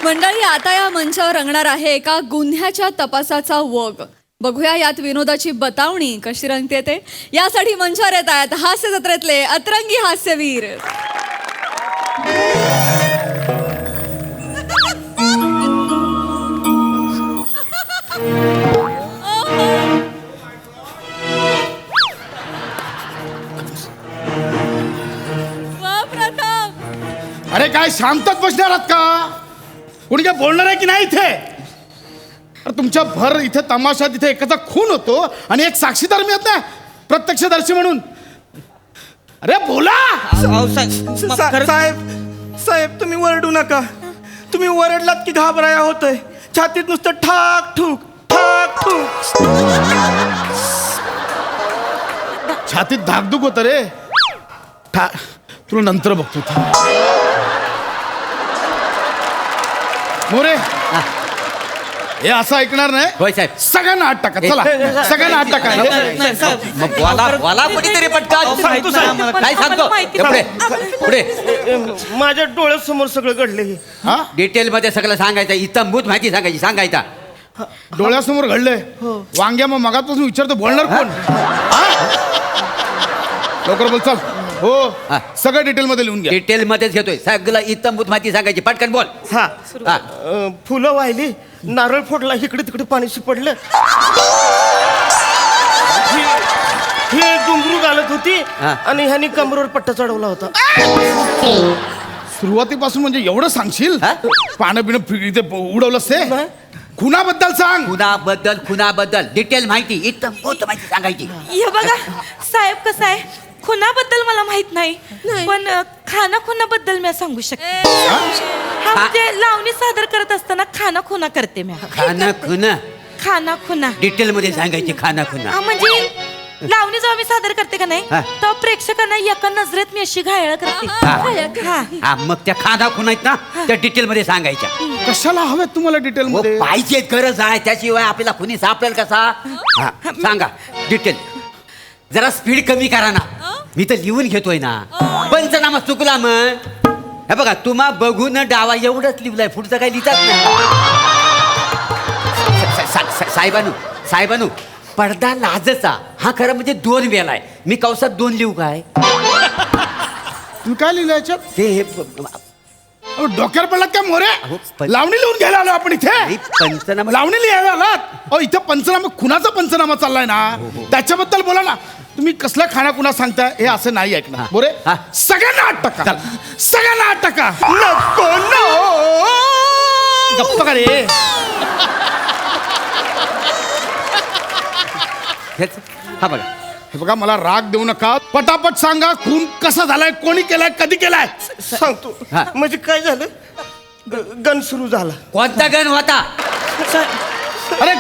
मंडळी, आता या मंचावर रंगणार आहे एका गुन्ह्याच्या तपासाचा वग. बघूया यात विनोदाची बतावणी कशी रंगते ते. यासाठी मंचावर येत आहेत हास्य जत्रेतले अतरंगी हास्यवीर. अरे काय शांतच बसणार आहात का? कोणी काय बोलणार आहे की नाही इथे? अरे तुमच्या भर इथे तमाशा, तिथे एकाचा खून होतो आणि एक साक्षीदार मिळत नाही प्रत्यक्षदर्शी म्हणून. अरे बोला. साहेब साहेब तुम्ही वरडू नका. तुम्ही वरडलात की घाबराया होतंय. छातीत नुसतं ठाक ठूक ठाक ठूक. छातीत धाकधूक होत रे. तुला नंतर बघतो. मोरे हे असं ऐकणार नाही. होय साहेब. सगळ्यांना आत टाका. चला सगळ्यांना आत टाका. काय सांगतो पुढे माझ्या डोळ्यासमोर सगळं घडले. हा डिटेल मध्ये सगळं सांगायचं. इतंभूत माहिती सांगायचा. डोळ्यासमोर घडलंय. वांग्या मग मगापासून विचारतो बोलणार कोण? लवकर बोल. चल. हो सगळं डिटेल मध्ये लिहून घ्या. डिटेल मध्येच घेतोय. सगळं इतंभूत माहिती सांगायची. पटकन बोल. हा हा. फुलं वाहिली, नारळ फोडला, इकडे तिकडे पाणी शिपडलं. ही घुंगरू घालत होती आणि ह्यानी कमरेवर पट्टा चढवला होता. सुरुवातीपासून म्हणजे एवढं सांगशील? पानं बिणं इथे उडवलंस ते? खुनाबद्दल सांग. खुनाबद्दल डिटेल माहिती, इतंभूत माहिती सांगायची. हे बघा साहेब, कसं आहे, खुनाबद्दल मला माहित नाही, पण खाना खुनाबद्दल मी सांगू शकते. हा म्हणजे लावणी सादर करत असताना खाना खुना करते मी. खाना खुना डिटेल मध्ये सांगायची. खाना खुना हा म्हणजे लावणी जेव्हा मी सादर करते का नाही, तेव्हा प्रेक्षकांना एका नजरेत मी अशी घायल करते. हा मग त्या खाना खुना आहेत ना, त्या डिटेल मध्ये सांगायच्या. कशाला हव्यात तुम्हाला डिटेल मध्ये? पाहिजे, गरज आहे. त्याशिवाय आपल्याला कुणी सापडेल कसा? सांगा डिटेल. जरा स्पीड कमी करा ना. मी तर लिहून घेतोय ना. पंचनामा चुकला मग. हे बघा, तुम्हा बघून डावा एवढंच लिहिलंय. पुढचं काही लिहितात नाही. साहेबानू पडदा लाजचा. हा खरं म्हणजे 2 वेळा आहे. मी कौसात 2 लिहू काय? तुम्ही काय लिहिलं याच्यात? ते डोक्यावर पडलात का मोरे? लावणी लिहून घ्यायला आलो आपण इथे. पंचनामा लावणी लिहायला आलात? इथे पंचनामा, खुनाचा पंचनामा चाललाय ना, त्याच्याबद्दल बोला ना. तुम्ही कसला खाना कुणा सांगताय? हे असं नाही ऐकणार मोरे. सगळ्यांना आत टाका. सगळ्यांना आत टाका. नको गप्प का रे? हा बघा. हे बघा, मला राग देऊ नका. पटापट सांगा खून कसा झालाय, कोणी केलाय, कधी केलाय? सांगतो. म्हणजे काय झालं, गण सुरू झाला. कोणता गण होता? अरे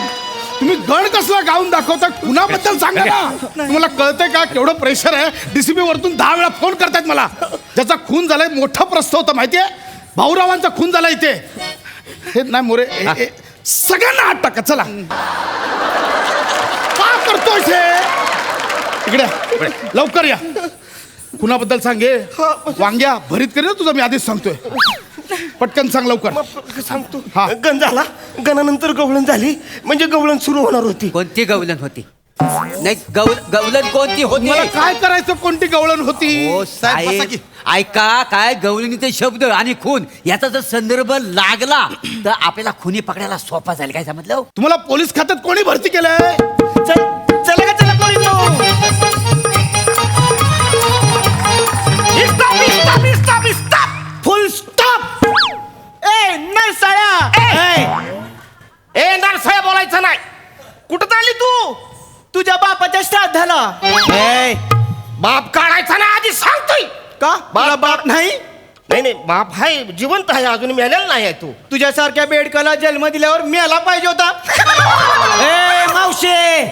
तुम्ही गण कसला गाऊन दाखवता? खुनाबद्दल सांगा ना. तुम्हाला कळतंय का केवढं प्रेशर आहे? डीसीपी वरतून 10 वेळा फोन करतायत मला. ज्याचा खून झालाय मोठा प्रस्ताव होता माहितीये. भाऊरावांचा खून झाला इथे. हे नाही मोरे. सगळ्यांना आत टाका. चला. का करतोय इथे? इकडे लवकर या. खुनाबद्दल सांगे. वांग्या भरीत करेल ना तुझा, मी आधीच सांगतोय. पटकन सांग लवकर. सांगतो. गण झाला, गणानंतर गवळण झाली. म्हणजे गवळण सुरू होणार होती. कोणती गवलन होती? नाही, गवलन कोणती होती? मला काय करायचं? कोणती गवळण होती? ओ साहेब, ऐका. काय गवलनीचे शब्द आणि खून याचा जर संदर्भ लागला तर आपल्याला खुनी पकडायला सोपा जाईल. काय समजलं? तुम्हाला पोलीस खात्यात कोणी भरती केलंय? चला का चला पोरी. फुल स्टॉप. ए नरसाळ्या. ए नरसाळ्या बोलायचं नाही. कुठं चालली तू? तुझ्या बापाच्या श्राद्धाला. बाप काढायचा ना आधी सांगतोय का? मला बाप नाही. नाही बाप आहे, जिवंत आहे, अजून मेलेला नाही आहे. तू तुझ्यासारख्या बेडकाला जन्म दिल्यावर मेला पाहिजे होता. ए मावशे,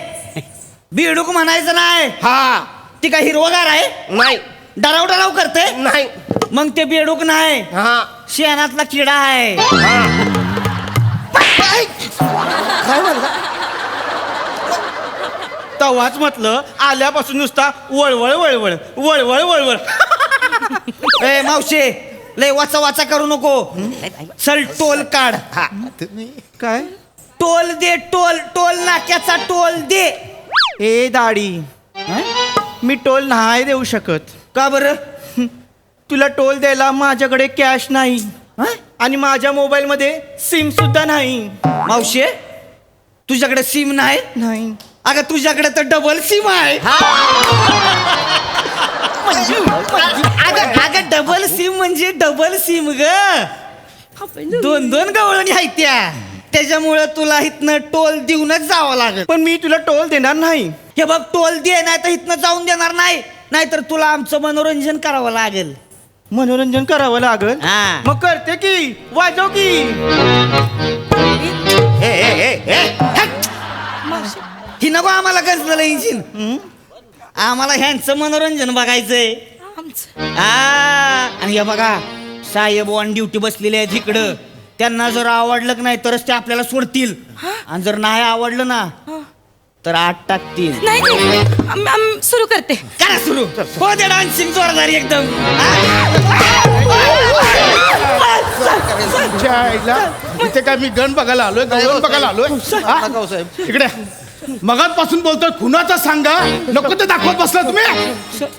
बेडूक म्हणायचं नाही. हा ती काय हिरवगार आहे? नाही. डराव करते? नाही. मग ते बेडूक नाही, हा शेणातला किडा आहे. काय म्हणला? तवाच म्हटलं, आल्यापासून नुसता वळवळ वळवळ वळवळ वळवळ. ए मावशे, लय वाचा वाचा करू नको. चल टोल काढ. हा तुम्ही काय टोल दे, टोल टोल नाक्याचा टोल दे. ए दाढी मी टोल नाही देऊ शकत. का बरं? तुला टोल द्यायला माझ्याकडे कॅश नाही आणि माझ्या मोबाईल मध्ये सिम सुद्धा नाही. मावशे तुझ्याकडे सिम नाही? नाही अगं तुझ्याकडे तर डबल सिम आहे. अगं डबल सिम म्हणजे डबल सिम ग. दोन दोन गवळणी आहेत त्या. त्याच्यामुळं तुला इथनं टोल देऊनच जावं लागेल. पण मी तुला टोल देणार नाही. हे बघ टोल दे नाही तर इथनं जाऊन देणार नाही. नाहीतर तुला आमचं मनोरंजन करावं लागेल. मनोरंजन करावं लागल. हा. मग करते की वाजव की. ही नको आम्हाला कसलं इंजिन. आम्हाला ह्यांचं मनोरंजन बघायचंय. आमचं आणि हे बघा साहेब ऑन ड्युटी बसलेले आहेत इकडं. त्यांना जर आवडलं की नाही तरच ते आपल्याला सोडतील. आणि जर नाही आवडलं ना तर आत टाकतील. नाही सुरू करते. करा सुरू. हो दे डान्सिंग जोरदार एकदम. तुमच्या आईला इथे काय मी गण बघायला आलोय गण बघायला आलोय हा? इकडे मगाचपासून बोलतोय खुनाचा सांगा नको ते दाखवत बसला तुम्ही.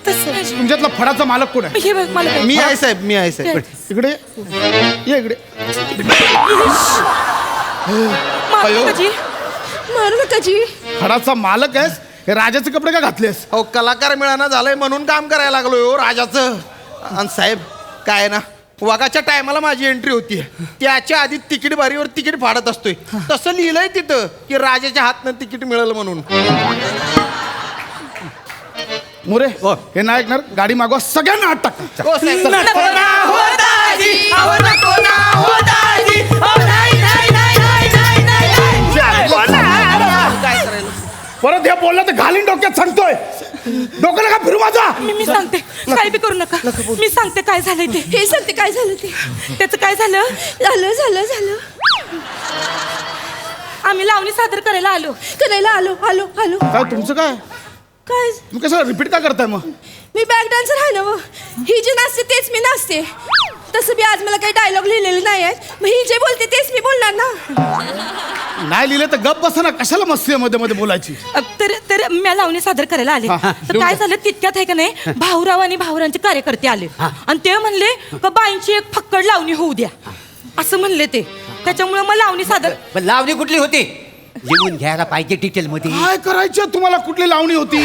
तसं तुमच्यातला फडाचा मालक कोण आहे? हे बघ मला मी आहे साहेब मी आहे साहेब. इकडे ये इकडे. मारू नका जी. फडाचा मालक आहेस हे राजाचे कपडे का घातलेस? अहो कलाकार मिळाना झालंय म्हणून काम करायला लागलोय हो राजाचं. आणि साहेब काय ना वाघाच्या टायमाला माझी एंट्री होती. त्याच्या आधी तिकीट बारीवर तिकीट फाडत असतोय. तसं लिहिलंय तिथं की राजाच्या हातनं तिकीट मिळालं म्हणून. मोरे हे नाही ऐकणार. गाडी मागवा सगळ्यांना आत टाका. हो साहेब परत हे बोललं तर घालीन डोक्यात सांगतोय. डोक्याला का फिरू माझा. मी सांगते काय बी करू नका. मी सांगते काय झालंय ते. हे सांगते काय झालं ते. त्याचं काय झालं. झालं आम्ही लावणी सादर करायला आलो. करायला आलो. काय तुमचं काय काय तुम्ही कसं रिपीट का करताय मग? मी बॅक डान्सर आहे ना मग. ही जी नाचते तेच मी नाचते. तसं बी आज मला काही डायलॉग लिहिलेले नाही आहेत. मग ही जे बोलते तेच मी बोलणार ना. नाही लिहिले तर गप बसा ना. कशाला मस्ती मध्ये मध्ये बोलायची. तर मी लावणी सादर करायला आले. तर काय झालं तितक्यात आहे का नाही भाऊराव आणि भाऊरांचे कार्यकर्ते आले आणि ते म्हणले का बाईंची एक फक्कड लावणी होऊ द्या असं म्हणले ते. त्याच्यामुळे मग लावणी सादर. पण लावणी कुठली होती लिहून घ्यायला पाहिजे डिटेल मध्ये. काय करायचं तुम्हाला? कुठली लावणी होती?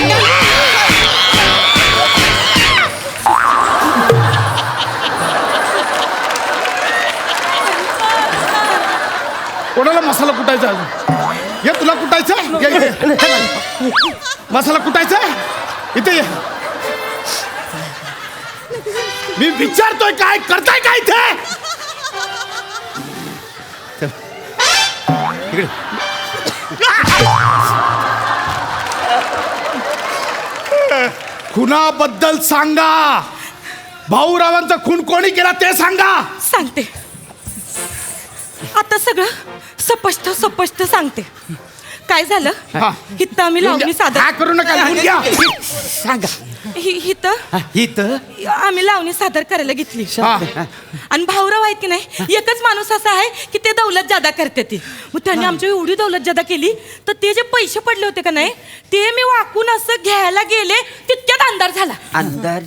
कोणाला मसाला कुटायचा अजून? हे तुला कुटायचं? ये इथे. मसाला कुटायचा इथे ये. मी विचारतोय काय करताय काय इथे? इकडे. खुनाबद्दल सांगा. भाऊरावांचा खून कोणी केला ते सांगा. सांगते आता सगळं स्पष्ट सांगते. काय झालं हा. इथं आम्ही लावणी सादर हा करू नका लिहून घ्या. सांगा. इथं आम्ही लावणी सादर करायला घेतली. हा. आणि भाऊराव आहेत की नाही एकच माणूस असा आहे की ते दौलत जादा करते ती. मग त्यांनी आमची एवढी दौलत जादा केली तर ते जे पैसे पडले होते का नाही ते मी वाकून असं घ्यायला गेले तितक्यात अंधार झाला. अंधार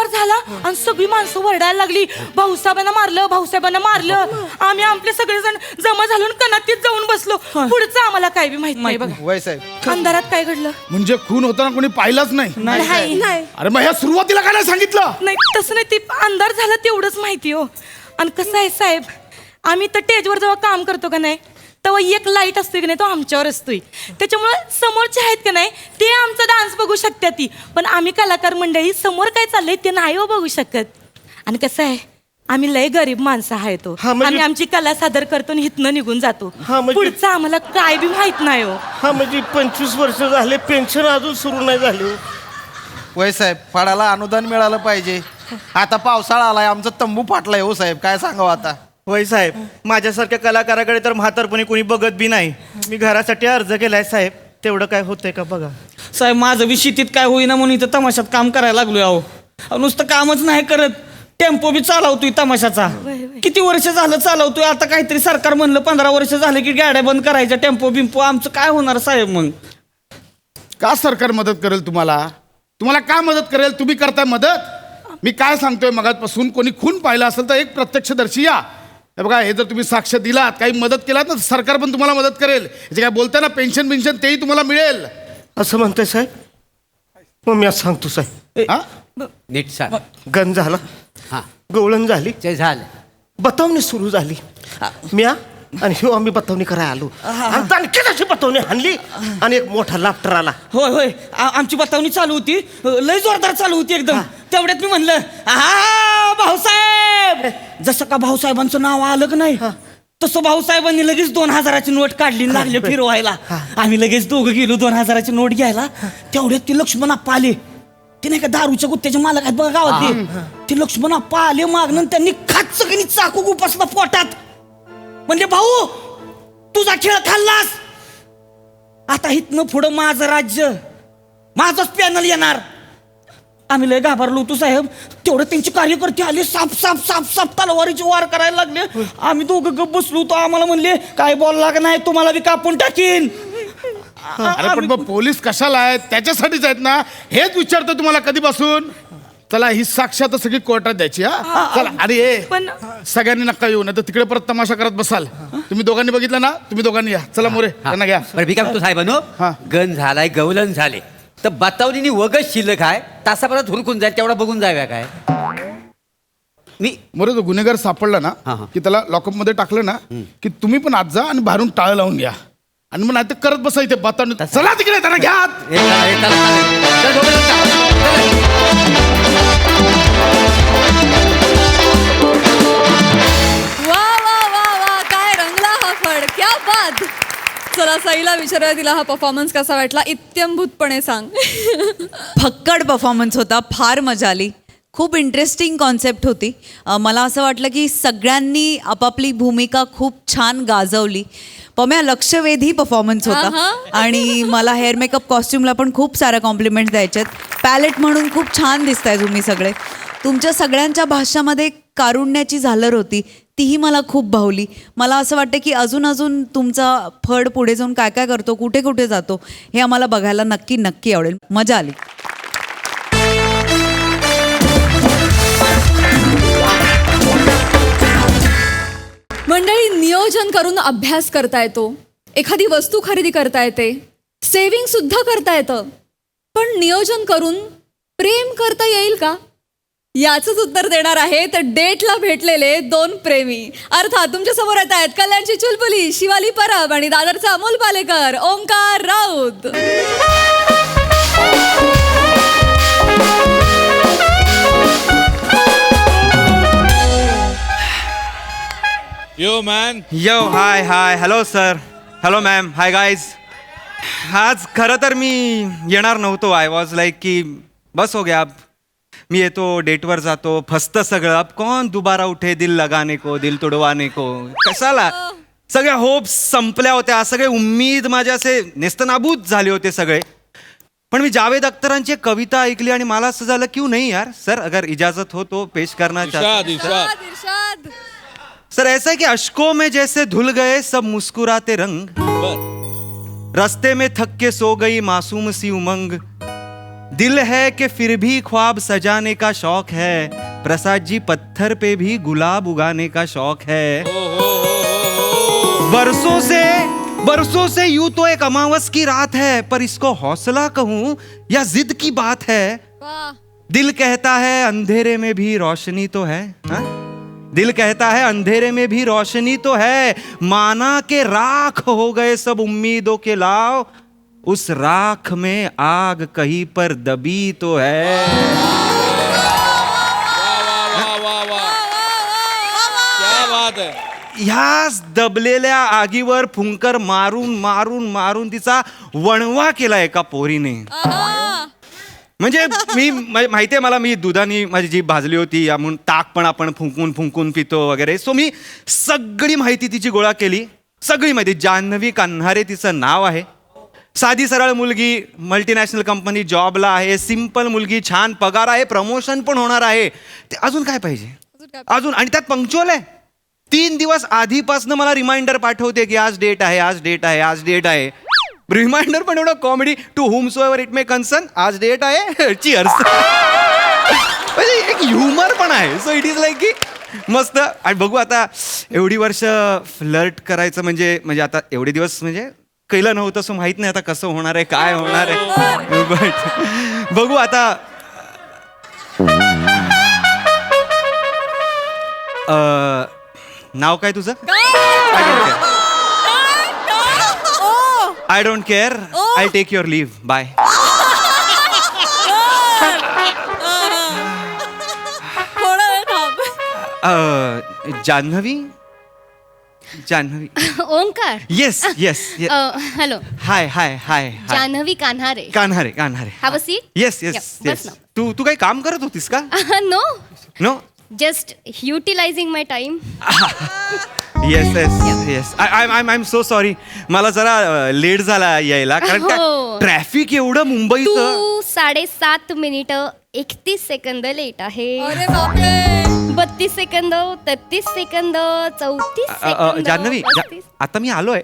झाला आणि सगळी माणसं वरडायला लागली भाऊसाहेबांना मारलं. आम्ही आपले सगळेजण जमा झालून कनातीत जाऊन बसलो. पुढचं आम्हाला काय बी माहित नाही बघा. वय साहेब अंधारात काय घडलं म्हणजे खून होताना कोणी पाहिलंच नाही? नाही अरे मग ह्या सुरुवातीला काय नाही सांगितलं? नाही तसं नाही. ते अंधार झाला तेवढंच माहिती हो. आणि कसं आहे साहेब आम्ही तर स्टेजवर जेव्हा काम करतो का नाही तेव्हा एक लाईट असतोय की नाही तो आमच्यावर असतोय. त्याच्यामुळं समोरचे आहेत का नाही ते आमचा डान्स बघू शकतात ती. पण आम्ही कलाकार मंडळी समोर काय चाललंय ते नाही हो बघू शकत. आणि कसं आहे आम्ही लय गरीब माणसं आहे तो. हा, म्हणजे- आम्ही आमची कला सादर करतो आणि इथनं निघून जातो. हा, म्हणजे- पुढचं आम्हाला काय बी माहित नाही हो. हा म्हणजे 25 वर्ष झाले पेन्शन अजून सुरू नाही झाली. वय साहेब फाडाला अनुदान मिळालं पाहिजे. आता पावसाळा आलाय आमचा तंबू फाटलाय हो साहेब काय सांगावं आता. होय साहेब माझ्यासारख्या कलाकाराकडे तर म्हातारपणी कोणी बघत बी नाही. मी घरासाठी अर्ज केलाय साहेब तेवढं काय होतंय का बघा. साहेब माझं बी शेतीत काय होईना म्हणून इथं तमाशात काम करायला लागलोय. अहो नुसतं कामच नाही करत टेम्पो बी चालवतोय तमाशाचा. किती वर्ष झालं चालवतोय. आता काहीतरी सरकार म्हणलं 15 वर्ष झालं की गाड्या बंद करायच्या टेम्पो बिंपो. आमचं काय होणार साहेब मग? का सरकार मदत करेल तुम्हाला? तुम्हाला का मदत करेल? तुम्ही करताय मदत? मी काय सांगतोय मगाचपासून, कोणी खून पाहिला असेल तर एक प्रत्यक्षदर्शी या. हे बघा, हे जर तुम्ही साक्ष दिलात, काही मदत केलात ना, सरकार पण तुम्हाला मदत करेल. जे काय बोलताय ना पेन्शन बिन्शन तेही तुम्हाला मिळेल. असं म्हणतोय साहेब? मग मी असं सांगतो साहेब, हा? नीट सांग. गण झाला, हा गवळण झाली, ते झालं. बतावणी सुरू झाली. मी आणि ह्यो आम्ही बतावणी करायला आलो. आणि आणखी अशी बतावणी हाणली आणि एक मोठा लाफ्टर आला. होय होय आमची बतावणी चालू होती. लय जोरदार चालू होती एकदम. तेवढ्यात मी म्हणलं, हा भाऊसाहेब. जसं का भाऊसाहेबांचं नाव आलं का नाही, तसं भाऊसाहेबांनी लगेच 2000ची नोट काढली आणि लागले फिरवायला. आम्ही लगेच दोघं गेलो 2000ची नोट घ्यायला. तेवढ्यात ती लक्ष्मण आप्पा आले. ते नाही का दारूच्या गुत्त्याचे मालक आहेत बघा गावात. ते लक्ष्मण आप्पा आले मागणं, त्यांनी खाचकनी चाकू गुपासला पोटात. म्हणजे भाऊ तुझा खेळ खाल्लास, आता इथनं पुढं माझं राज्य, माझंच पॅनल येणार. आम्ही लय घाबरलो होतो साहेब. तेवढं त्यांचे कार्यकर्ते आले, साप साप साप साप तलवारीचे वार करायला लागले. आम्ही दोघं गप्प बसलो होतो. आम्हाला म्हणले काय बोलला का नाही तुम्हाला बी कापून टाकीन. अरे पण मग पोलीस कशाला आहेत? त्याच्यासाठीच आहेत ना. हेच विचारतो तुम्हाला कधीपासून. चला ही साक्ष आता सगळी कोर्टात द्यायची. हा चला. अरे पण सगळ्यांनी नका येऊ, नाही तर तिकडे परत तमाशा करत बसाल. तुम्ही दोघांनी बघितलं ना, तुम्ही दोघांनी या. चला मोरे, त्यांना घ्या. बरं मी काय म्हणतो साहेबांनो, हा. गण झालाय, गवलन झाले, तर बतावलीनी वगच शिल्लक आहे. तासाभरात हुरकून जाईल, तेवढा बघून जाव्या काय. मी मोरे तो गुन्हेगार सापडला ना हा, हा. की त्याला लॉकअप मध्ये टाकलं ना की तुम्ही पण आज जा आणि बाहेरून टाळ लावून या. आणि मग नाही करत बसा इथे बतावणी. चला तिकडे, त्यांना घ्या आत. हे चला, हे चला, चालेल. चल, दोघं जण चला. वा वा वा वा, काय रंगला हा फड, क्या बात. चला सईला विचारूया, तिला हा परफॉर्मन्स कसा वाटला. इत्यंभूतपणे सांग. फक्कड परफॉर्मन्स होता. फार मजा आली. खूप इंटरेस्टिंग कॉन्सेप्ट होती. मला असं वाटलं की सगळ्यांनी आपापली भूमिका खूप छान गाजवली. पम्या लक्षवेधी परफॉर्मन्स होता. आणि मला हेअर मेकअप कॉस्ट्युमला पण खूप साऱ्या कॉम्प्लिमेंट द्यायच्यात. पॅलेट म्हणून खूप छान दिसताय तुम्ही सगळे. तुमच्या सगळ्यांच्या भाषामध्ये कारुण्याची झालर होती, तीही मला खूप भावली. मला असं वाटतं की अजून अजून तुमचा फड पुढे जाऊन काय काय करतो, कुठे कुठे जातो, हे आम्हाला बघायला नक्की नक्की आवडेल. मजा आली. मंडळी, नियोजन करून अभ्यास करता येतो, एखादी वस्तू खरेदी करता येते, सेविंग सुद्धा करता येतं, पण नियोजन करून प्रेम करता येईल का? याचंच उत्तर देणार आहेत डेटला भेटलेले दोन प्रेमी. अर्थात तुमच्या समोर येत आहेत कल्याणची चुलबुली शिवाली परब आणि दादरचा Amol Palekar, Omkar Raut. Yo man. Yo hi hi, hello sir, hello ma'am, hi guys. आज खरं तर मी येणार नव्हतो. आय वॉज लाईक की बस हो गया, अब मी येतो, डेटवर जातो, फसतं सगळं. अब कौन दुबारा उठे दिल लगाने को, दिल तुडवाने को. कशाला? सगळ्या होप्स संपल्या होत्या, सगळे उम्मीद माझे असे नेस्तनाबूत झाले होते सगळे. पण मी जावेद अख्तरांची एक कविता ऐकली आणि मला असं झालं, क्यों नहीं यार सर, अगर इजाजत हो तो पेश करना चाहते. इर्शाद. सर ऐसा है कि अश्कों में जैसे धुल गए सब मुस्कुराते रंग, रास्ते में थक के सो गई मासूम सी उमंग. दिल है कि फिर भी ख्वाब सजाने का शौक है, प्रसाद जी पत्थर पे भी गुलाब उगाने का शौक है. बरसों से यूं तो एक अमावस की रात है, पर इसको हौसला कहूं या जिद की बात है. वाह. दिल कहता है अंधेरे में भी रोशनी तो है. हाँ? दिल कहता है अंधेरे में भी रोशनी तो है, माना के राख हो गए सब उम्मीदों के लाव, उस राख में आग कहीं पर दबी तो है. क्या बात है. ह्याच दबलेल्या आगीवर फुंकर मारून मारून मारून तिचा वणवा केला एका पोरीने. आहा. म्हणजे मी माहितीये मला, मी दुधाने माझी जीभ भाजली होती, या म्हणून ताक पण आपण फुंकून फुंकून पितो वगैरे. सो मी सगळी माहिती तिची गोळा केली, सगळी माहिती. जान्हवी कान्हारे तिचं नाव आहे. साधी सरळ मुलगी, मल्टीनॅशनल कंपनी जॉबला आहे, सिम्पल मुलगी, छान पगार आहे, प्रमोशन पण होणार आहे. ते अजून काय पाहिजे अजून, आणि त्यात पंक्च्युअल आहे. 3 दिवस आधीपासून मला रिमाइंडर पाठवते की आज डेट आहे, आज डेट आहे, आज डेट आहे. रिमाइंडर पण एवढं comedy. To whom so ever it may concern, आज डेट आहे, चिअर्स. म्हणजे एक ह्युमर पण आहे. सो इट इज लाईक की मस्त. आणि बघू आता एवढी वर्ष फ्लर्ट करायचं म्हणजे आता एवढे दिवस म्हणजे केलं नव्हतं, सो माहित नाही आता कसं होणार आहे, काय होणार आहे. बट बघू आता. नाव काय तुझं? I don't care. I take your leave. Bye. थोडा वेळ थांब. Janhavi. Omkar yes yes. Hello hi hi hi. Janhavi Kanhare. Kanhare Kanhare. Have a seat. Yes Yeah, yes बस येस. ना. तू काही काम करत होतीस का? No no. Just utilising my time. Yes yes yes. I am so sorry. मला जरा लेट झाला यायला, कारण हो. ट्रॅफिक एवढं मुंबईचं. तू 7.5 मिनिटं 31 सेकंद लेट आहे. अरे बापरे. 32 सेकंद, 33 सेकंद, 34 सेकंद. जान्हवी आता मी आलोय.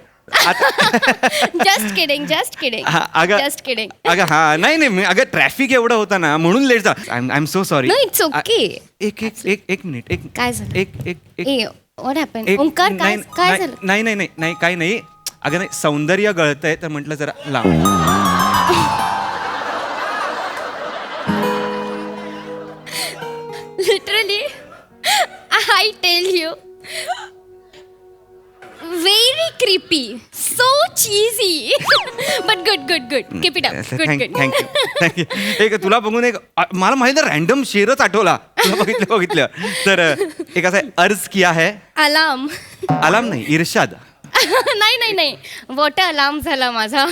Just kidding, just kidding, just kidding. अगं हा नाही अगं ट्रॅफिक एवढं होतं ना म्हणून लेट झाला. I am so sorry. No it's okay. एक मिनिट. काय झालं? एक ए व्हॉट हॅपन? ओंकार काय झालं? नाही काही नाही. अगं नाही, सौंदर्य गळतंय तर म्हटलं जरा लांब. Literally I tell you, very creepy, so cheesy, but good. Keep it up. Good. Thank you. एक तुला बघून मला माहिती रॅन्डम शेरच आठवला. तुला बघितलं तर एक असा अर्ज किया है. अलार्म. अलार्म नाही, इर्शाद. नाही वॉटर अलार्म झाला माझा.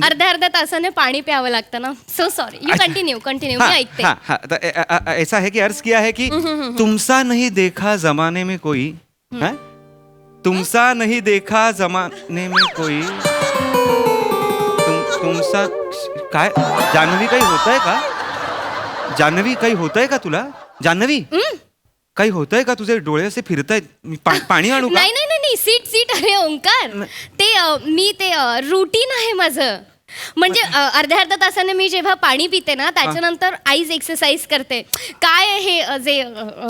अर्ध्या तासाने पाणी प्यावं लागतं ना. So sorry. यू कंटिन्यू मी ऐकते. ऐसा है कि अर्ज किया है कि तुमसा नहीं देखा जमाने में कोई. तुमसा नहीं देखा जमाने में कोई. तुमसा काय जान्हवी काही होतंय का? जान्हवी काही होतंय का तुला? जान्हवी काही होतंय का? तुझे डोळे असे फिरतायत. पाणी आणू का? नाही सीट. अरे ओंकार, मी ते रुटीन आहे माझं. म्हणजे अर्ध्या तासाने मी जेव्हा पाणी पिते ना त्याच्यानंतर आईज एक्सरसाइज करते. काय हे जे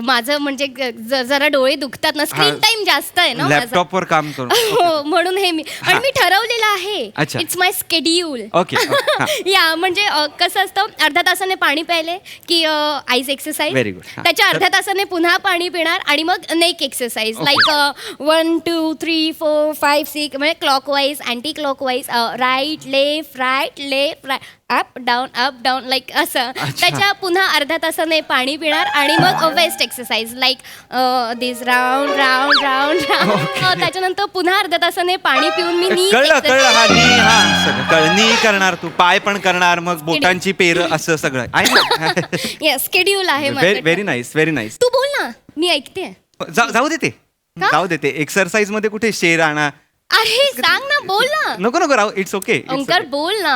माझं म्हणजे जरा डोळे दुखतात ना, स्क्रीन टाइम जास्त आहे ना लॅपटॉपवर काम करू. हो म्हणून हे मी ठरवलेलं आहे. It's my schedule. ओके. या म्हणजे कसं असतं, अर्ध्या तासाने पाणी प्यायले की आईज एक्सरसाइज. Very good. त्याच्या अर्ध्या तासाने पुन्हा पाणी पिणार आणि मग नेक एक्सरसाइज लाईक 1 2 3 4 5 6 म्हणजे clockwise, anti clockwise, right left up down like असं. त्याच्या पुन्हा अर्ध्या तासाने पाणी पिणार आणि मग waist exercise like this round. त्याच्यानंतर पुन्हा अर्ध्या तासाने पाणी पिऊन मी कळणी करणार. तू पाय पण करणार, मग बोटांची पेर असं सगळं. स्केड्यूल आहे. Very nice. तू बोल ना, मी ऐकते. जाऊ देते. एक्सरसाइज मध्ये कुठे शेर आणा. अरे सांग ना, बोल ना. नको राव. It's okay. ओंकार बोल ना.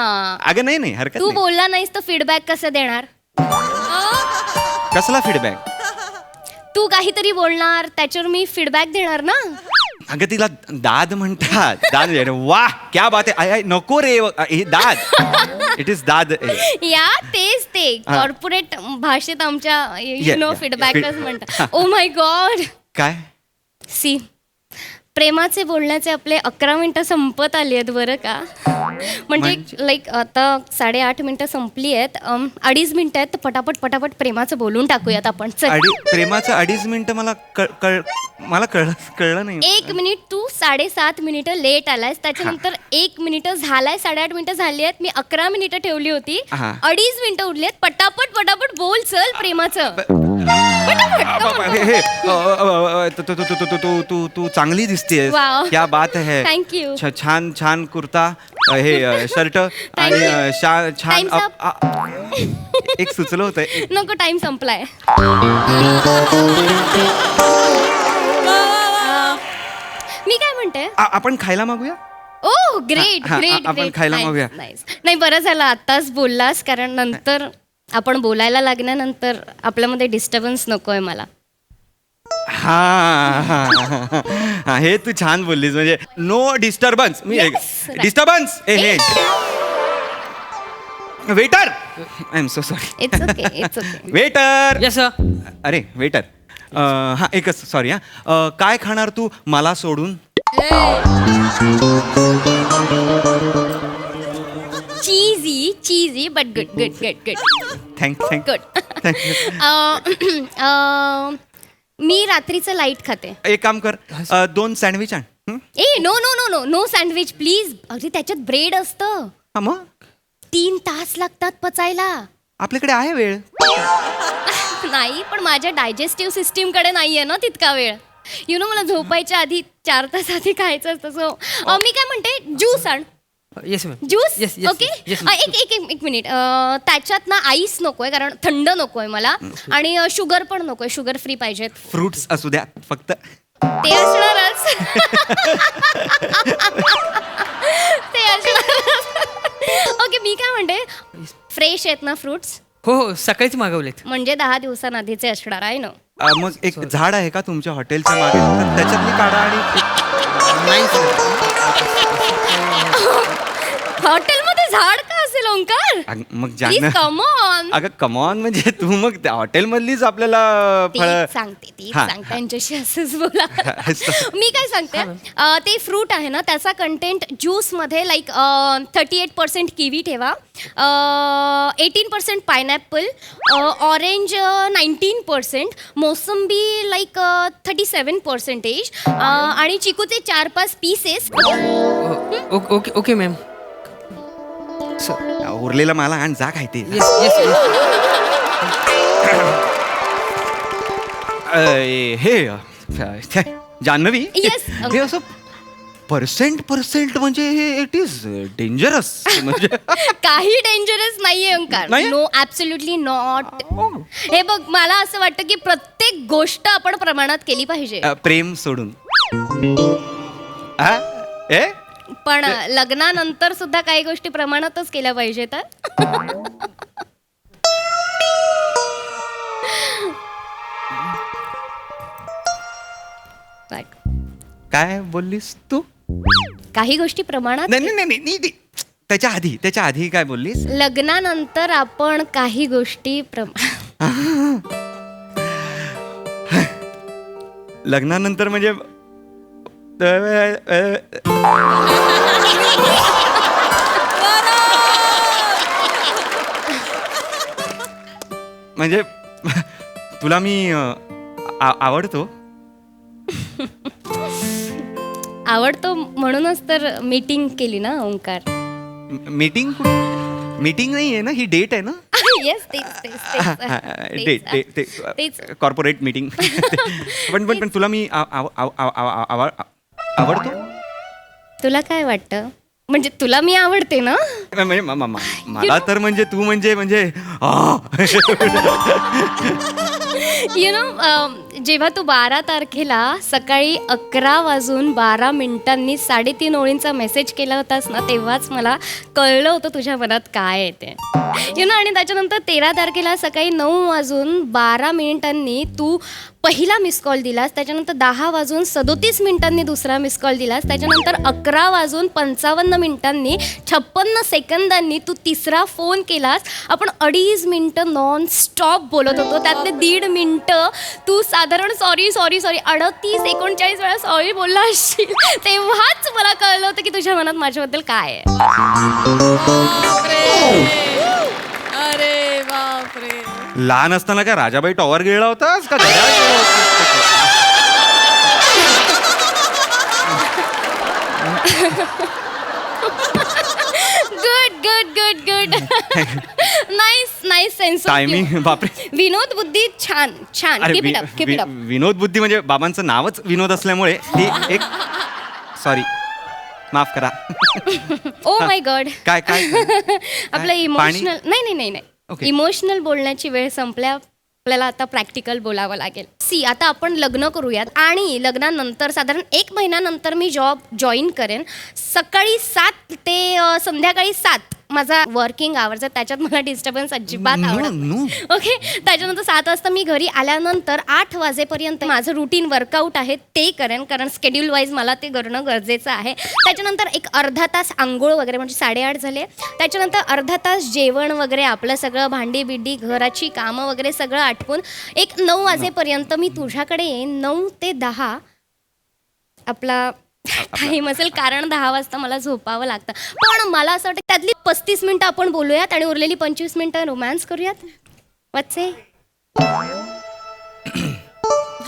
अगं नाही हरकत तू नाही. बोलला नाहीस तर फीडबॅक कसं देणार? कसला फीडबॅक? तू काहीतरी बोलणार त्याच्यावर मी फीडबॅक देणार ना. अगं तिला दाद म्हणतात. दाद. वा क्या बात आहे. नको रे हे दाद. इट इज दाद. या तेच ते कॉर्पोरेट भाषेत आमच्या फीडबॅकच म्हणतात. Oh my God. काय? सी, प्रेमाचे बोलण्याचे आपले 11 मिनिटं संपत आली आहेत बरं का. म्हणजे लाईक आता 8:30 मिनिटं संपली आहेत. 2.5 मिनिटं आहेत, तर पटापट प्रेमाचं बोलून टाकूयात आपण. प्रेमाचं 2.5 मिनिटं मला कळलं नाही. 1 मिनिट. तू 7.5 मिनिटं लेट आलायस, त्याच्यानंतर 1 मिनिटं झालाय, 8.5 मिनिटं झाली आहेत. मी 11 मिनिटं ठेवली होती, 2.5 मिनिटं उरली आहेत. पटापट बोल चल प्रेमाचं. तू चांगली दिसतेस. क्या बात है. थँक्यू. छान कुर्ता, हे शर्ट आणि छान. एक सुचलं होतं. नको, टाइम संपलाय. मी काय म्हणते, आपण खायला मागूया. ओह ग्रेट हा, ग्रेट आपण खायला मागूया. नाही बरं झालं आत्ताच बोललास कारण नंतर आपण बोलायला लागल्यानंतर आपल्यामध्ये डिस्टर्बन्स नकोय मला. हा हे तू छान बोललीस म्हणजे नो डिस्टर्बन्स. मी Yes, right. डिस्टर्बन्स हे waiter I am so sorry. It's okay it's okay. Waiter. Yes sir. अरे वेटर हा एकच सॉरी हा काय खाणार तू मला सोडून? Cheesy but good good good good thank good. मी रात्रीचं लाईट खाते. एक काम कर 2 सँडविच आण. हं? ए no no no no no sandwich please. अगदी त्याच्यात ब्रेड असतं. हा मग 3 तास लागतात पचायला. आपल्याकडे आहे वेळ. नाही पण माझ्या डायजेस्टिव्ह सिस्टीमकडे नाहीये ना तितका वेळ. मला झोपायच्या आधी 4 तास आधी खायचं असतं. सो मी काय म्हणते ज्यूस आण. Yes ma'am. Juice Yes, yes, okay. yes, एक मिनिट त्याच्यात ना आईस नकोय कारण थंड नकोय मला आणि शुगर पण नकोय. शुगर फ्री पाहिजेत. फ्रुट्स असू द्या फक्त. ते असणारच. ते असणारच. ओके मी काय म्हणते फ्रेश आहेत ना फ्रुट्स? हो हो सकाळीच मागवलेत. म्हणजे 10 दिवसांआधीचे असणार आहे ना. मग एक झाड आहे का तुमच्या हॉटेलच्या मागे तर त्याच्यातली काढा आणि नाही सर. हॉटेलमध्ये झाड का असेल ओंकार? मग प्लीज जाणं कम ऑन. अगं कमॉन म्हणजे तू मग त्या हॉटेलमधलीच आपल्याला फळ सांगते हा. त्यांच्याशी असंच बोला. मी काय सांगते ते फ्रूट आहे ना त्याचा कंटेंट ज्यूस मध्ये लाईक 38% किवी ठेवा, 18% पायनॅपल, ऑरेंज 19%, मोसंबी लाईक 37% आणि चिकूचे 4-5 पीसेस. Okay okay ma'am. उरलेला मला आण जा काय ते. येस येस हे जान्हवी Yes. हे असं पर्सेंट म्हणजे हे इट इज डेंजरस म्हणजे काही डेंजरस नाहीये ओंकार. नाही? No absolutely not. हे बघ मला असं वाटतं की प्रत्येक गोष्ट आपण प्रमाणात केली पाहिजे. प्रेम सोडून. हा? ए पण लग्नानंतर सुद्धा काही गोष्टी प्रमाणातच केल्या पाहिजेत. काय बोललीस तू? काही गोष्टी प्रमाणात. नाही त्याच्या आधी काय बोललीस? लग्नानंतर आपण काही गोष्टी लग्नानंतर म्हणजे म्हणजे तुला मी आवडतो. आवडतो म्हणूनच तर मीटिंग केली ना ओंकार. मीटिंग नाही आहे ना ही डेट आहे ना. येस तेच. Corporate meeting. पण तुला मी आवडतो. तुला काय वाटतं म्हणजे तुला मी आवडते ना? म्हणजे मला तर म्हणजे तू म्हणजे जेव्हा तू 12 तारखेला सकाळी 11:12 3:30 ओळींचा मेसेज केला होतास ना तेव्हाच मला कळलं होतं तुझ्या मनात काय आहे ते. आणि त्याच्यानंतर 13 तारखेला सकाळी 9:12 तू पहिला मिस कॉल दिलास, त्याच्यानंतर 10:37 दुसरा मिस कॉल दिलास, त्याच्यानंतर 11:55 56 सेकंदांनी तू तिसरा फोन केलास. आपण 2.5 मिनिटं नॉन स्टॉप बोलत होतो. त्यातले 1.5 मिनिटं तू साधारण सॉरी 38-39 वेळा सॉरी बोलला असशील. तेव्हाच मला कळलं होतं की तुझ्या मनात माझ्याबद्दल काय आहे. अरे बापरे. लहान असताना काय राजाबाई टॉवर गिळला होतास का? Good nice sense. टायमिंग बापरे. विनोद बुद्धी छान. Keep it up. विनोद बुद्धी म्हणजे बाबांचं नावच विनोद असल्यामुळे ही एक सॉरी माफ करा. Oh my God. काय आपलं इमोशनल नाही Okay. इमोशनल बोलण्याची वेळ संपल्या आपल्याला आता प्रॅक्टिकल बोलावं लागेल. सी, आता आपण लग्न करूयात आणि लग्नानंतर साधारण 1 महिन्यानंतर मी जॉब जॉईन करेन. सकाळी 7 ते संध्याकाळी 7 माझा वर्किंग आवर्स आहे. त्याच्यात मला डिस्टर्बन्स अजिबात आवडत नाही. ओके. त्याच्यानंतर 7 वाजता मी घरी आल्यानंतर 8 वाजेपर्यंत माझं रुटीन वर्कआउट आहे ते करेन, कारण स्केड्यूल वाईज मला ते करणं गरजेचं आहे. त्याच्यानंतर एक अर्धा तास आंघोळ वगैरे, म्हणजे 8:30 झाले. त्याच्यानंतर अर्धा तास जेवण वगैरे, आपलं सगळं भांडी बिंडी घराची कामं वगैरे सगळं आटपून एक 9 वाजेपर्यंत मी तुझ्याकडे येईन. 9 ते 10 आपला टाईम असेल, कारण 10 वाजता मला झोपावं लागतं. पण मला असं वाटतं त्यातली 35 मिनिटं आपण बोलूयात आणि उरलेली 25 मिनिटं रोमॅन्स करूयात. वाचे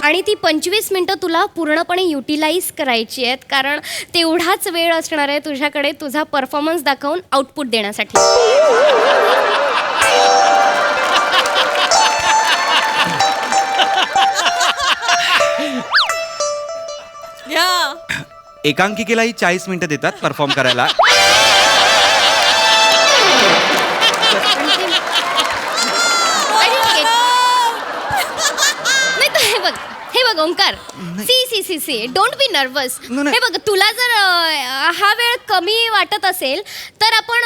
आणि ती 25 मिनिटं तुला पूर्णपणे युटिलाइज करायची आहेत, कारण तेवढाच वेळ असणार आहे तुझ्याकडे तुझा परफॉर्मन्स दाखवून आउटपुट देण्यासाठी. एकांकिकेलाही 40 मिनिटं देतात परफॉर्म करायला. हे बघ Omkar, see don't be nervous. हे बघ, तुला जर हा वेळ कमी वाटत असेल तर आपण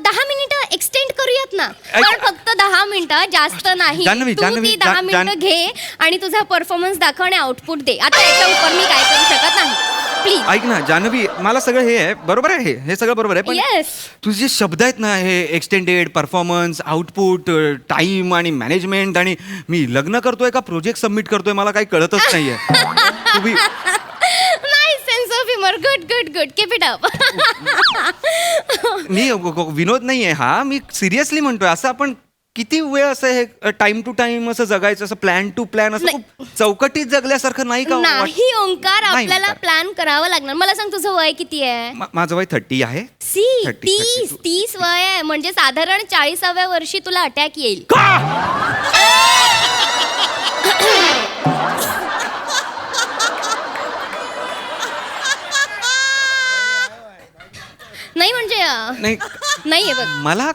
10 मिनिटं एक्सटेंड करूयात ना. पण फक्त 10 मिनिटं, जास्त नाही. तू ती 10 मिनिटं घे आणि तुझा परफॉर्मन्स दाखव आणि आउटपुट दे. आता याच्या उपर मी काय करू शकत नाही. प्लीज ऐक ना जान्हवी, मला सगळं हे आहे बरोबर आहे, हे सगळं बरोबर आहे, पण येस, तुझे जे शब्द आहेत ना, हे एक्सटेंडेड परफॉर्मन्स, आउटपुट, टाइम आणि मॅनेजमेंट, आणि मी लग्न करतोय का प्रोजेक्ट सबमिट करतोय मला काही कळतच नाहीये. तुम्ही nice sense of humour. Good keep it up. मी विनोद नाहीये हा, मी सिरियसली म्हणतोय. असं आपण किती वेळ असं हे टाइम टू टाइम असं जगायचं, असं प्लॅन टू प्लॅन, असं खूप चौकटीत जगल्यासारखं नाही का? नाही ओंकार, नाही, आपल्याला ओंकार. प्लॅन करावा लागणार. मला सांग, तुझं वय किती आहे? माझं वय 30 आहे. 30 वय आहे, म्हणजे साधारण 40व्या वर्षी तुला अटॅक येईल. नाही म्हणजे नाहीये बघ, मला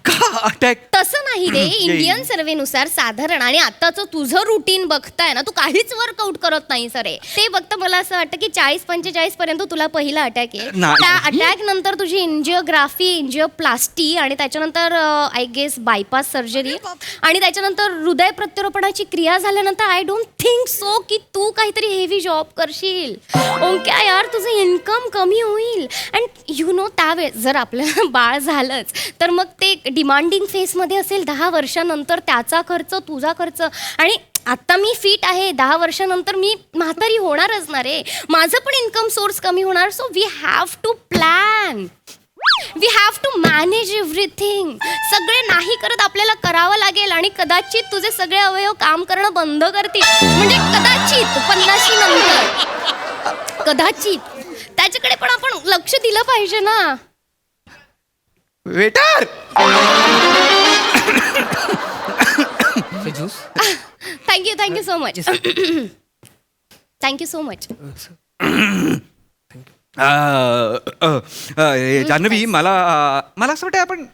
का अटॅक? तसं नाही रे. इंडियन सर्वेनुसार साधारण, आणि आताचं तुझं रुटीन बघताय ना, तू काहीच वर्कआउट करत नाही सरे, ते बघता मला असं वाटतं की 40-45 पर्यंत तुला पहिला अटॅक येईल. त्या अटॅक नंतर तुझी एन्जिओग्राफी, एन्जिओप्लास्टी, आणि त्याच्यानंतर आय गेस बायपास सर्जरी, आणि त्याच्यानंतर हृदय प्रत्यारोपणाची क्रिया झाल्यानंतर आय डोंट थिंक सो की तू काहीतरी हेवी जॉब करशील. ओंक्या यार, तुझं इन्कम कमी होईल. अँड यू नो, त्यावेळेस जर आपल्याला बाळ झालंच तर मग ते डिमांडिंग फेसमध्ये असेल 10 वर्षानंतर, त्याचा खर्च, तुझा खर्च. आणि आता मी फिट आहे, 10 वर्षानंतर मी म्हातारी होणारच ना रे, माझं पण इन्कम सोर्स कमी होणार. So we have to plan, we have to manage everything. सगळे नाही करत, आपल्याला करावं लागेल. आणि कदाचित तुझे सगळे अवयव काम करणं बंद करतील, म्हणजे कदाचित 50 नंतर, कदाचित. त्याच्याकडे पण आपण लक्ष दिलं पाहिजे ना. Waiter, thank you so much. Thank you so much. Janhavi, मला असं वाटतं आपण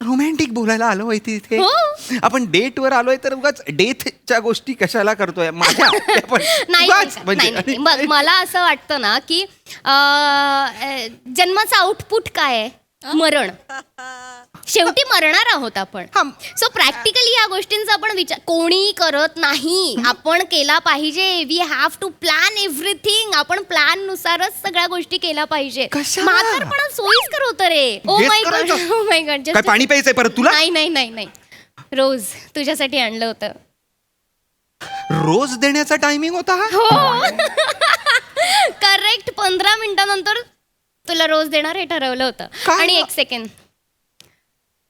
रोमॅन्टिक बोलायला आलो आहे तिथे. आपण डेटवर आलोय तर उगाच डेथच्या गोष्टी कशाला करतोय माझ्या? नाही, मला असं वाटतं ना की जन्माचं आउटपुट काय आहे? मरण. शेवटी मरणार आहोत आपण. सो प्रॅक्टिकली या गोष्टींचा आपण विचार कोणी करत नाही, आपण केला पाहिजे. We have to plan everything. आपण प्लॅन नुसारच सगळ्या गोष्टी केल्या पाहिजे. म्हातारपणा सोयीस्कर होतं रे. ओ माय गॉड, काय पाणी प्यायचंय परत तुला? नाही, रोज तुझ्यासाठी आणलं होतं. रोज देण्याचा टायमिंग होता हा? हो, करेक्ट. 15 मिनिटानंतर तुला रोज देणार हे ठरवलं होतं. आणि 1 सेकंड,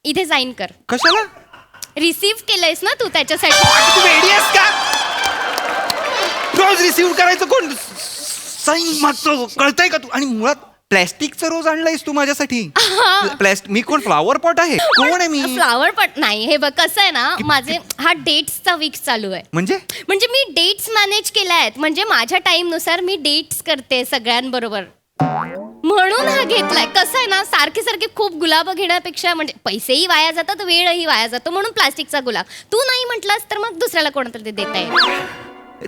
इथे साईन कर. कशाला? रिसीव्ह केलंयस ना तू त्याच्यासाठी. तू वेडी आहेस का? रोज रिसीव्ह करायचं कोण? साईन मागतो, कळतंय का तू? आणि मुळात प्लॅस्टिकचं रोज आणलंयस तू माझ्यासाठी. मी कोण, फ्लावर पॉट आहे? कोण आहे मी? फ्लावर पॉट नाही. हे बघ, कसं आहे ना, माझे हा डेट्सचा वीक चालू आहे. म्हणजे मी डेट्स मॅनेज केल्या आहेत. म्हणजे माझ्या टाइम नुसार मी डेट्स करते सगळ्यांबरोबर. म्हणून हा घेतलाय. कसं आहे ना, सारखे सारखे खूप गुलाब घेण्यापेक्षा म्हणजे पैसेही वाया जातात, वेळही वाया जातो, म्हणून प्लास्टिकचा गुलाब. तू नाही म्हटलास तर मग दुसऱ्याला कोणाला ते देता येईल.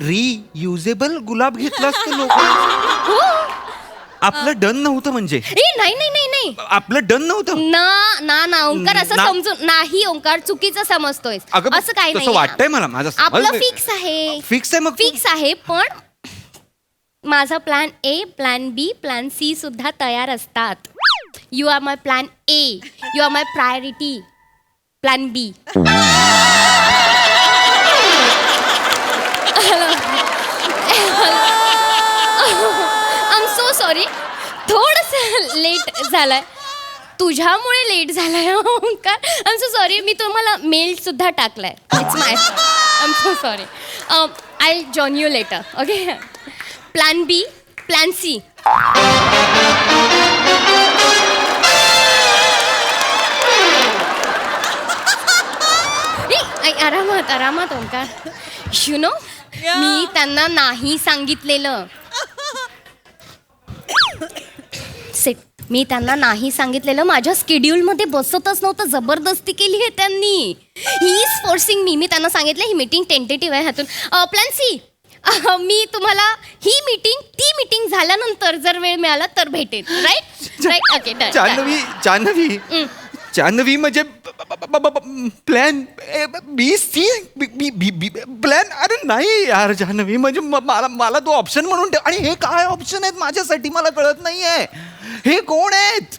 रियुजेबल गुलाब घेतलास तर लोक हो. आपलं डन नव्हतं म्हणजे नाही नाही नाही नाही आपलं डन नव्हतं. ना ना ना ओंकार असं ना. समजून नाही. ओंकार चुकीचं समजतोय. अगं, असं काही तसं नाही. वाटतंय मला. माझं समज आपलं नाही. फिक्स आहे. फिक्स आहे मग तू- फिक्स आहे, पण माझा plan A, plan B, plan C सुद्धा तयार असतात. You are my plan A, you are my priority. Plan B. I am so sorry, थोडस लेट झालंय. तुझ्यामुळे लेट झालाय Omkar. I am so sorry. मी तुम्हाला मेल सुद्धा टाकलाय. It's my I am so sorry. I join you later. Okay. Plan B, plan C. आरामात आरामात ओंकार. यु नो, मी त्यांना नाही सांगितलेलं. सिट. मी त्यांना नाही सांगितलेलं. माझ्या स्केड्यूलमध्ये बसतच नव्हतं. जबरदस्ती केली आहे त्यांनी. He is forcing me. मी त्यांना सांगितलं ही मीटिंग टेंटेटिव्ह आहे. ह्यातून प्लॅन सी, मी तुम्हाला ही मीटिंग, ती मीटिंग झाल्यानंतर जर वेळ मिळाला तर भेटेन. Right right. Okay. Janhavi Janhavi Janhavi म्हणजे प्लॅन बी सी प्लॅन. अरे नाही यार जान्हवी, म्हणजे मला तो ऑप्शन म्हणून ठेव. आणि हे काय ऑप्शन आहेत माझ्यासाठी मला कळत नाहीये. हे कोण आहेत?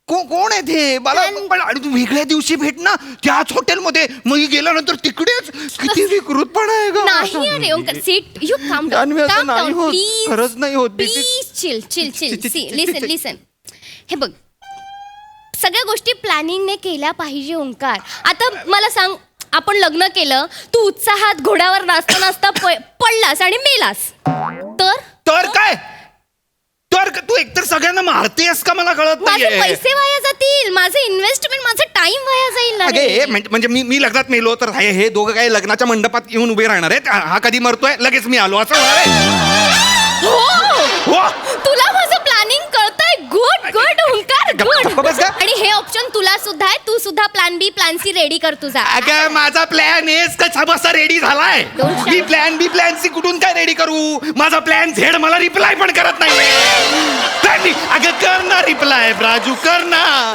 कोण आहेत हे? मला आणि तू वेगळ्या दिवशी भेट ना त्याच हॉटेलमध्ये. मग गेल्यानंतर तिकडेच. किती विकृतपणा आहे ग. नाही अरे ओंकार, सीट. यू काम जान्हवी, असं डाऊन. नाही होत. प्लीज खरंच नाही होत. This is- please chill chill chill. Listen listen. हे बघ, सगळ्या गोष्टी प्लॅनिंगने केल्या पाहिजे ओंकार. आता मला सांग, आपण लग्न केलं, तू उत्साहात घोड्यावर नाचता नाचता पडलास आणि मेलास तर काय तर तू एकतर सगळ्यांना मारतेस का मला कळत माझे नाहीये. पैसे वाया जातील, माझे इन्व्हेस्टमेंट, माझा टाइम वाया जाईल ना रे. अगे म्हणजे मी लग्नात मेलो तर हे दोघं काय लग्नाच्या मंडपात येऊन उभे राहणार आहेत. हा कधी मरतोय लगेच मी आलो असं होणार आहे? हो, हो. तुला माझं प्लॅनिंग कळतंय. गुड गुड ओंकार, गप्प बस गुड. का? आणि हे ऑप्शन तुला सुद्धा आहे. तू सुद्धा plan B, plan C ready कर तुझा. अगं माझा प्लॅन एस कसा बसा रेडी झालाय. Don't shout. मी प्लॅन बी प्लॅन सी कुठून काय रेडी करू? माझा प्लॅन झेड मला रिप्लाय पण करत नाही. प्लॅन बी अगं कर ना रिप्लाय राजू, कर ना.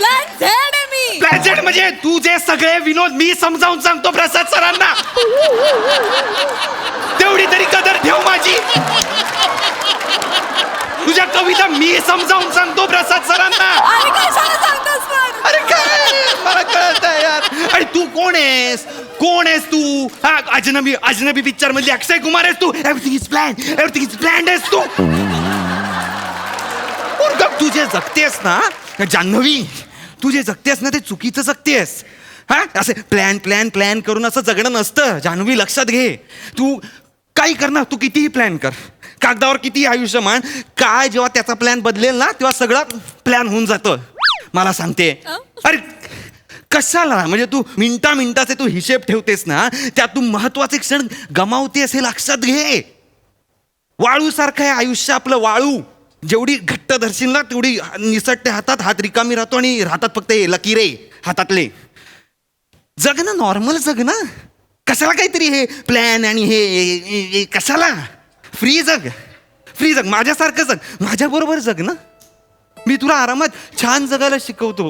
प्लॅन झेड म्हणजे तुझे सगळे विनोद मी समजावून सांगतो प्रसाद सरांना. तेवढी तरी कदर ठेव माझी. तुझ्या कविता मी समजावून सांगतो प्रसाद सरांना. अरे काय मला कळत आहे यार. आणि तू कोण आहेस तू? हा अजनबी पिक्चर मधली अक्षय कुमार आहेस तू? एव्हरीथिंग इज प्लॅन आहेस तू? तुझे जगतेस ना जान्हवी, तुझे जगतेस ना ते चुकीचं जगतेस. हा असे प्लॅन प्लॅन प्लॅन करून असं जगणं नसतं जान्हवी, लक्षात घे. तू काही कर ना, तू कितीही प्लॅन कर, कागदावर किती आयुष्यमान, काय जेव्हा त्याचा प्लॅन बदलेल ना तेव्हा सगळं प्लॅन होऊन जातं. मला सांगते. अरे कशाला म्हणजे तू मिनिटाचे तू हिशेब ठेवतेस ना, त्यात तू महत्वाचे क्षण गमावतेस हे लक्षात घे. वाळू सारखं आहे आयुष्य आपलं. वाळू जेवढी घट्ट धरशील ना तेवढी निसटते हातात, हात रिकामी राहतो आणि राहतात फक्त लकीरे हातातले. जग ना, नॉर्मल जग ना. कशाला काहीतरी हे प्लॅन आणि हे कशाला? फ्री जग माझ्यासारखं जग, माझ्याबरोबर जग ना. मी तुला आरामात छान जगायला शिकवतो.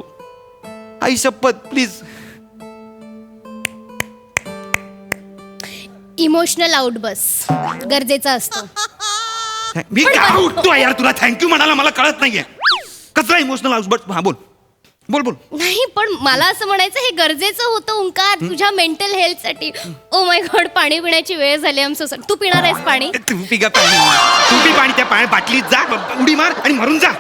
आई शपथ, प्लीज. इमोशनल आउटबस गरजेचा असतो. मी काय उठतो यार, तुला थँक्यू म्हणाला मला कळत नाहीये. कसला इमोशनल आउटबर्स्ट? हा बोल बोल बोल. नाही पण मला असं म्हणायचं हे गरजेचं होतं ओंकार, तुझ्या मेंटल हेल्थसाठी. ओ माय गॉड, पाणी पिण्याची वेळ झाली. आम सो सॉरी. तू पिणार आहेस पाणी? तू पी पाणी त्या बाटलीत जा, उडी मार आणि मरून जा.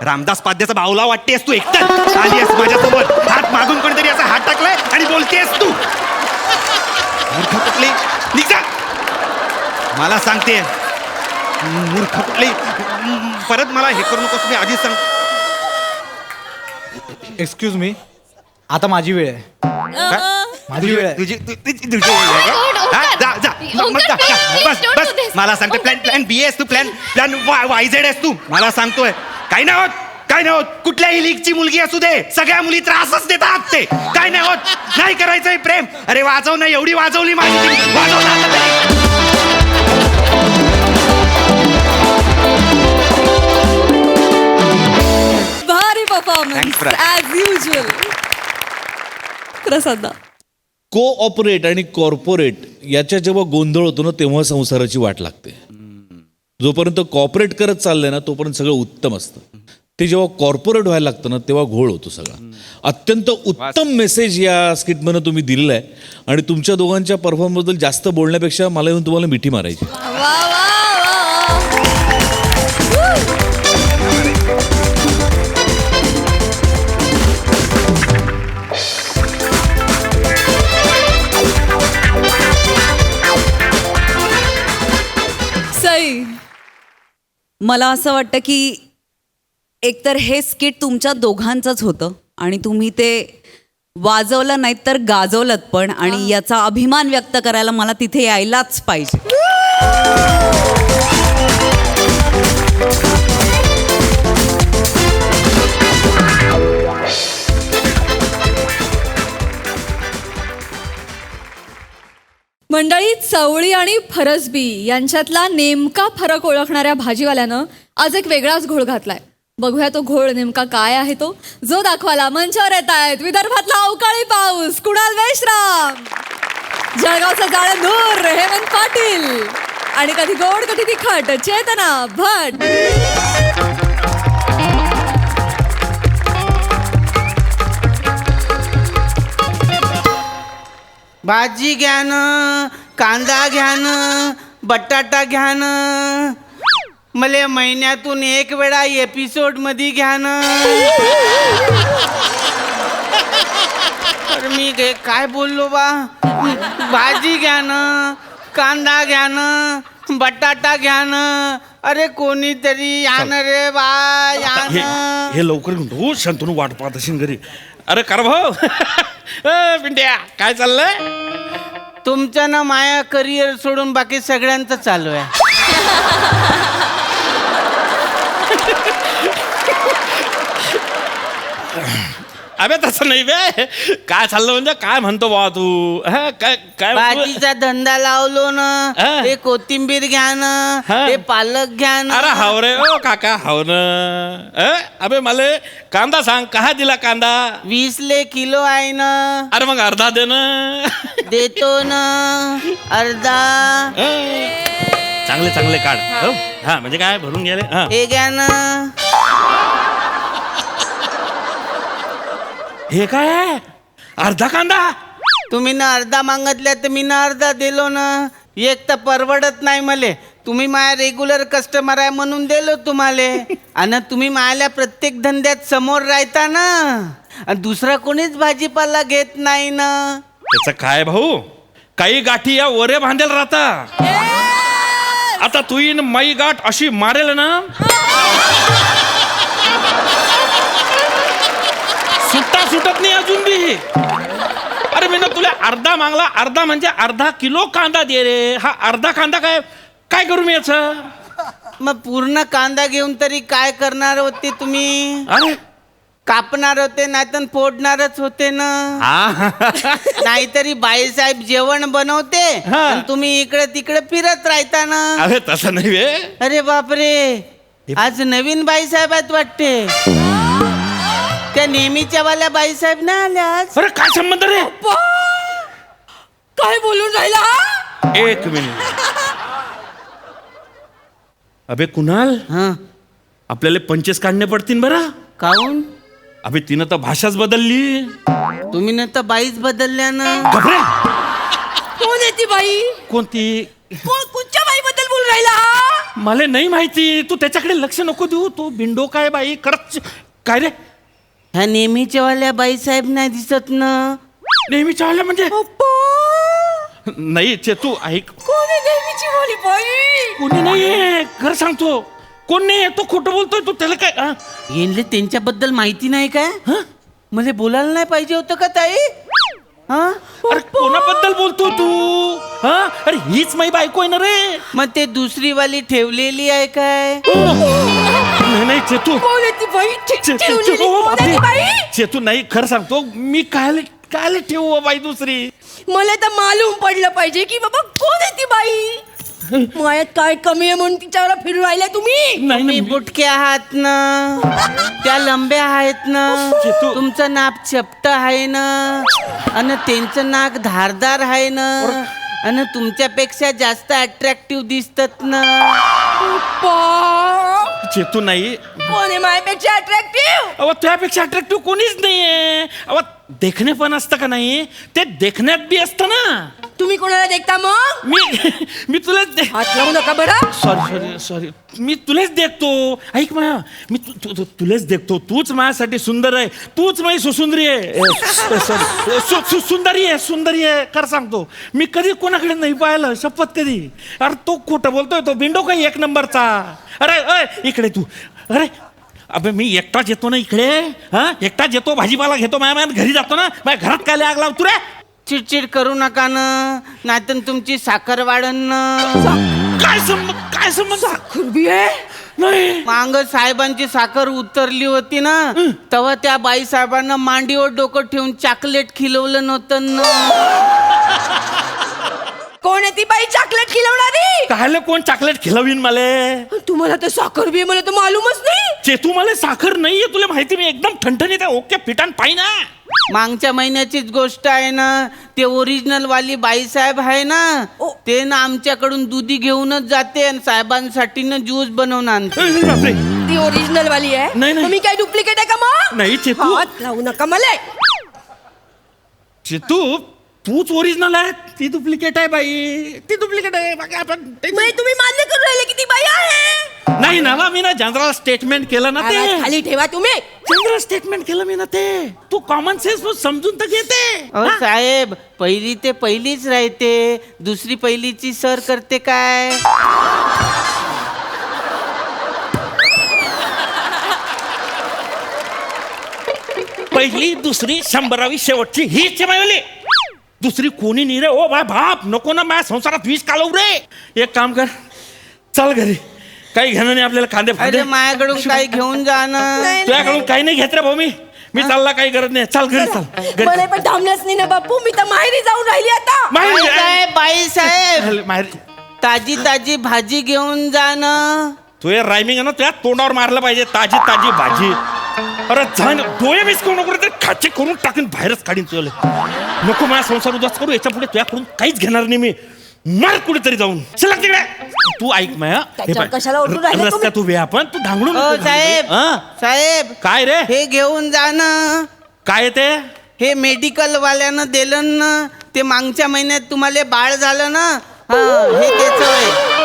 रामदास पाद्याचा बावला वाटतेस तू एकतर. आली आहेस माझ्यासोबत, हात मागून कोणतरी असा हात टाकलाय आणि बोलतेस तू. मूर्ख कुठली, निघ जा. मला सांगते मूर्ख कुठली. परत मला हे करू नकोस, मी आधीच सांग. एक्सक्यूज मी, आता माझी वेळ आहे. माझी वेळ आहे. तुझी वेळ आहे का? जा जा मग जा. बस मला सांगते. प्लॅन बी एस तू, प्लॅन वायझेड आहेस तू. मला सांगतोय काही नाही होत. काय नाही होत. कुठल्याही लीगची मुलगी असू दे, सगळ्या मुली त्रासच देतात ते. काय नाही होत, नाही करायचंय प्रेम. अरे वाजव ना, एवढी वाजवली माझी ती. वाजव ना आता तरी. भारी परफॉर्मन्स ऍज युजल. प्रसाद कोऑपरेट आणि कॉर्पोरेट याच्या जेव्हा गोंधळ होतो ना तेव्हा संसाराची वाट लागते. जोपर्यंत कॉर्पोरेट करत चाललंय ना तोपर्यंत सगळं उत्तम असतं. ते जेव्हा कॉर्पोरेट व्हायला लागतं ना तेव्हा घोळ होतो सगळा. अत्यंत उत्तम मेसेज या स्किटमधनं तुम्ही दिलेला आहे आणि तुमच्या दोघांच्या परफॉर्मन्सबद्दल जास्त बोलण्यापेक्षा मला येऊन तुम्हाला मिठी मारायची. वा वा सई. मला असं वाटतं की एकतर हे स्किट तुमच्या दोघांचंच होतं आणि तुम्ही ते वाजवलं नाहीत तर गाजवलं पण, आणि याचा अभिमान व्यक्त करायला मला तिथे यायलाच पाहिजे. मंडळी, चवळी आणि फरसबी यांच्यातला नेमका फरक ओळखणाऱ्या भाजीवाल्यानं आज एक वेगळाच घोळ घातलाय. बघूया तो घोळ नेमका काय आहे तो, जो दाखवायला मंचावर येत आहेत विदर्भातला अवकाळी पाऊस कुणाल मेश्राम, जळगावचा जाळे नूर हेमंत पाटील आणि कधी गोड कधी तिखट चेतना भट. भाजी घ्या ना, कांदा घ्या ना, बटाटा घ्या ना. मले महिन्यातून एक वेळा एपिसोड मध्ये घ्या ना. अरे मी काय बोललो बा. भाजी घ्या ना, कांदा घ्या ना, बटाटा घ्या ना. अरे कोणीतरी या ना रे बा, या ना. हे लवकर घेऊन शांतनू वाट पाहत असेल घरी. अरे कर भाऊ. पिंट्या काय चाललंय? तुमचं ना माया करिअर सोडून बाकी सगळ्यांचं चालू आहे. अबे तसं नाही बे. काय चाललं म्हणजे काय म्हणतो बा तू? काय काय भाजीचा धंदा लावलो ना. हा. हे कोथिंबीर घ्या ना, हा. हे पालक घ्या ना. अरे हाव रे ओ काका हाव ना. अबे मला कांदा सांग, कहा दिला कांदा? 20 किलो आहे ना. अरे मग अर्धा दे ना. देतो ना अर्धा. चांगले चांगले काढ. हो? हा म्हणजे काय भरून गेले. हे घ्या ना. हे काय आहे? अर्धा कांदा? तुम्ही ना अर्धा मागितल्या तर मी ना अर्धा दिलो ना. एक तर परवडत नाही मले. तुम्ही माझ्या रेग्युलर कस्टमर आहे म्हणून दिलो तुम्हाला. आणि तुम्ही माझ्या प्रत्येक धंद्यात समोर राहता ना, आणि दुसरा कोणीच भाजीपाला घेत नाही ना. त्याचं काय भाऊ, काही गाठी या वरे बांधेल राहता. आता तू येईन माई गाठ अशी मारेल ना, सुटत नाही अजून बी. अरे मी ना तुला अर्धा मागला. अर्धा म्हणजे अर्धा किलो कांदा दे रे. हा अर्धा कांदा काय काय करू मी याच? मग पूर्ण कांदा घेऊन तरी काय करणार होते तुम्ही? अरे कापणार होते नाहीतर फोडणारच होते ना. नाहीतरी बाईसाहेब जेवण बनवते आणि तुम्ही इकडे तिकडे फिरत राहता ना. अरे तसं नाही बे. अरे बापरे, आज नवीन बाईसाहेब आहेत वाटते. त्या नेहमीच्या वाल्या बाईसाहेब नाही आल्या आज. अरे काय संबंध रे? काय बोलून राहिला हा? एक मिनिट. अबे कुणाल, हा आपल्याला पंचेस काढणे पडतील बरं. काऊन? अबे तिनं तर भाषाच बदलली. तुम्ही ना तर बाईच बदलल्या ना. घबरे. कोण आहे ती बाई? कोणती? कुठच्या बाई बद्दल बोलून राहिला हा? मला नाही माहिती. तू त्याच्याकडे लक्ष नको देऊ. तो बिंडो काय बाई करत काय रे? ह्या नेहमीच्या वाल्या बाईसाहेब नाही दिसत ना. नेहमीच्या वाल्या म्हणजे नाही तू ऐक. कोण आहे नेहमीची वाली बाई? कोणी नाहीये, खरं सांगतो. कोण नाही. तो खोटं बोलतोय. तू त्याला काय येणले त्यांच्याबद्दल माहिती नाही काय? मला बोलायला नाही पाहिजे होतं का ताई? हा अरे कोणाबद्दल बोलतो तू हा? अरे हीच माझी बायको आहे ना रे. मग ते दुसरी वाली ठेवलेली आहे काय? नाही नाही चेतू कोण आहे ती बाई? ठेवलेली कोण आहे ती बाई? चेतू नाही खरं सांगतो मी काय काय ठेवू हो बाई दुसरी. मला तर मालूम पडलं पाहिजे की बाबा कोण आहे ती बाई. मायात काय कमी आहे म्हणून तिच्यावर फिरून राहिल्या तुम्ही. नाही तुम्ही नाही बुटके आहात ना, त्या लंब्या आहेत ना, तुमचं नाक चपट आहे ना, आणि त्यांचं नाक धारदार आहे ना, आणि तुमच्यापेक्षा जास्त अट्रॅक्टिव्ह दिसतात ना. चेतू नाही. कोण आहे माझ्यापेक्षा अट्रॅक्टिव्ह? अहो तुझ्यापेक्षा अट्रॅक्टिव्ह कोणीच नाहीये. अहो देखणे पण असतं का नाही, ते देखण्यात बी असतं ना. तुम्ही कोणाला देखता मग? मी तुलाच हात लावू नका बरं. सॉरी मी तुलाच देखतो. ऐक ना मी तुलाच देखतो. तूच माझ्यासाठी सुंदर आहे. तूच माझी सुसुंदरी आहे. सुंदरी आहे खरं सांगतो. मी कधी कोणाकडे नाही पाहिलं शपथ कधी. अरे तो खोटं बोलतोय तो बिंडो काही एक नंबरचा. अरे इकडे तू. अरे अबे मी एकटाच येतो ना इकडे. हा एकटाच येतो भाजीपाला घेतो माझ्या घरी जातो ना. माझ्या घरात काय आग लावतो रे. चिडचिड करू नका ना, नाहीतर तुमची साखर वाढन ना. काय संबंध खुरबी आहे. नाही मांग साहेबांची साखर उतरली होती ना, तेव्हा त्या बाई साहेबांना मांडीवर डोकं ठेवून चॉकलेट खिलवलं नव्हतं ना. कोण आहे ती बाई चॉकलेट खिलवणारी? कायले कोण चॉकलेट खिलवीन मला. तुम्हाला तर साखर बी मला तर मालूमच नाही. चेतू मला साखर नाहीये तुला माहिती. मी एकदम ठणठणीत आहे. ओके फिटान पाहि ना. मागच्या महिन्याचीच गोष्ट आहे ना. ते ओरिजिनल वाली बाई साहेब आहे ना, ते ना आमच्याकडून दुधी घेऊनच जाते आणि साहेबांसाठी ना ज्यूस बनवून आणते. बापरे. ती ओरिजिनल वाली आहे. नाही, नाही. तुम्ही काय डुप्लिकेट आहे का मग? नाही चेतू. हात लावू नका मला. चेतू तूच ओरिजिनल आहे. ती डुप्लिकेट आहे बाई. ती डुप्लिकेट आहे. बाकी आपण म्हणजे तुम्ही मान्य करून राहिले की ती बाई आहे? नाही ना मी ना जनरल स्टेटमेंट केलं ना. आवाज ते खाली ठेवा तुम्ही. जनरल स्टेटमेंट केलं मी ना. ते तू कॉमन सेन्स समजून तर घेते. अहो साहेब, पहिली ते पहिलीच राहते, दुसरी पहिलीची सर करते काय? पहिली दुसरी 100वी शेवटची हीच मायवली. दुसरी कोणी नाही रे. ओ बाप नको ना माझ्या संसारात विष कालवू रे. एक काम कर, चल घरी. काही घेणं नाही आपल्याला. कांदे अरे फांदे माझ्याकडून काही घेऊन जा ना. तुझ्याकडून काही नाही घेत रे भाऊ. मी चालला. काही गरज नाही. चाल घरी चाल. मला पण थांबण्यास नाही ना बापू. मी तर माहेरी जाऊन राहिली आता. बाई साहेब, ताजी ताजी भाजी घेऊन जा ना. तुझे रायमिंग आहे ना तुझ्या तोंडावर मारलं पाहिजे. ताजी ताजी भाजी. अरे जाण डोळे मिस करू नको रे. खाचे करून टाकून बाहेरच काढीन तुला. नको माझा संसार उद्ध्वस्त करू. याच्या पुढे तुझ्याकडून काहीच घेणार नाही मी. मार कुठेतरी जाऊन. चला तिकडे. तू ऐक माया. कशाला ओरडून राहिले तुम्ही? रस्त्यात उभे आपण. तू धांगडून साहेब, साहेब काय रे. हे घेऊन जा ना. काय ते. हे मेडिकल वाल्यानं दिलं ना. ते मागच्या महिन्यात तुम्हाला बाळ झालं ना. हे त्याचं आहे.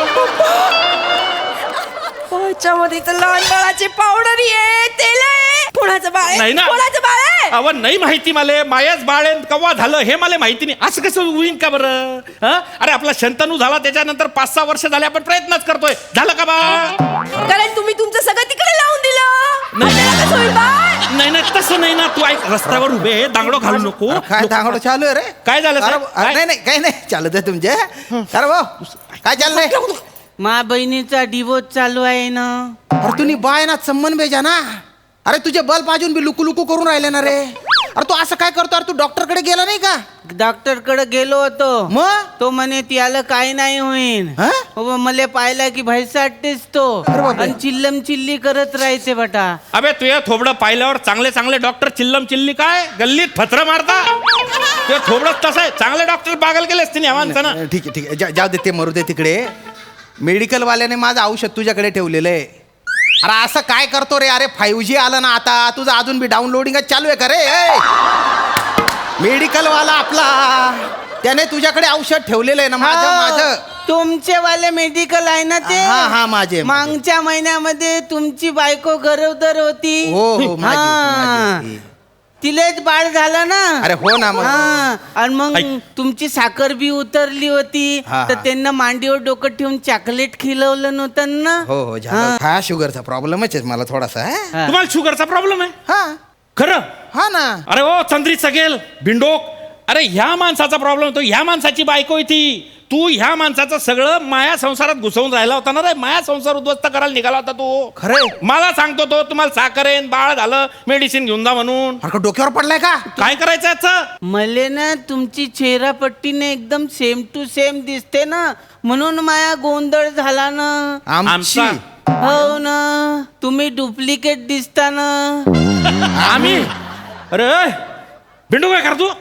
मध्ये तर लहान बाळाची पावडर आहे, तेल आहे. कोणाचं बाळ आहे? नाही ना. कोणाचं बाळ आहे? अव नाही माहिती मला. मायाच बाळ आहे कवा झालं हे मला माहिती नाही. असं कसं होईन का बरं. अरे आपला शंतनू झाला त्याच्यानंतर 5-6 वर्ष झाले आपण प्रयत्नच करतोय. झालं का बाळ? कारण तुम्ही तुमचं सगळं तिकडे लावून दिलं. आपल्याला कसं होईल बाळ? नाही तसं नाही ना. तू ऐक, रस्त्यावर उभे दांगडो घालू नको. काय दांगडो चालू आहे रे? काय झालं साहेब? नाही नाही काही नाही चालू आहे तुमचे. अरे भाऊ काय चाललंय? मा बहिणीचा डिवोर्स चालू आहे ना. अरे तुम्ही बाय ना संबंध बेजा ना. अरे तुझे बल पाजून बी लुकू लुकू करून राहिले ना रे. अरे तू असं काय करतो? अरे तू डॉक्टर कडे गेला नाही का? डॉक्टर कडे गेलो होतो. मग तो म्हणे त्याला काही नाही होईन. मला पाहिला की भैसाटतेच तो. आणि चिल्लम चिल्ली करत राहायचे बेटा. अबे तुझ्या थोबडं पाहिल्यावर चांगले चांगले डॉक्टर चिल्लम चिल्ली काय गल्लीत फत्र मारता. तुझ्या थोबडं तसं आहे. चांगले डॉक्टर पागल केले असते या माणसानं. ठीक आहे जाऊ दे. ते मरू दे तिकडे. मेडिकल वाल्याने माझं औषध तुझ्याकडे ठेवलेलं आहे. अरे असं काय करतो रे? अरे 5G आलं ना आता. तुझं अजून बी डाउनलोडिंग चालू आहे का रे? मेडिकल वाला आपला त्याने तुझ्याकडे औषध ठेवलेलं आहे ना. माझं तुमचे वाले मेडिकल आहे ना ते. हा माझे. मागच्या महिन्यामध्ये तुमची बायको गरोदर होती. हो माझी. तिलेच बाळ झालं ना. अरे हो ना. मग आणि मग तुमची साखर बी उतरली होती. तर त्यांना मांडीवर डोकं ठेवून चॉकलेट खिलवलं नव्हतं ना. हो हा शुगरचा प्रॉब्लेमच आहे मला थोडासा. तुम्हाला शुगरचा प्रॉब्लेम आहे? हा खरं. हा ना. अरे ओ चंद्री सगेल बिंडोक अरे ह्या माणसाचा प्रॉब्लेम होतो, ह्या माणसाची बायको आहे ती. तू ह्या माणसाचं सगळं माया संसारात घुसवून राहिला होता ना रे. माया संसार उद्ध्वस्त करायला निघाला होता तू. खरंय? मला सांगतो तो तुम्हाला साखरेन बाळ झालं मेडिसिन घेऊन जा म्हणून. अरे का डोक्यावर पडलाय का? काय करायचं याचं? मले ना तुमची चेहरा पट्टीने एकदम सेम टू सेम दिसते ना, म्हणून माया गोंधळ झाला ना. आमची हो ना, तुम्ही डुप्लिकेट दिसता ना. आम्ही अरे भिंडू काय करतो?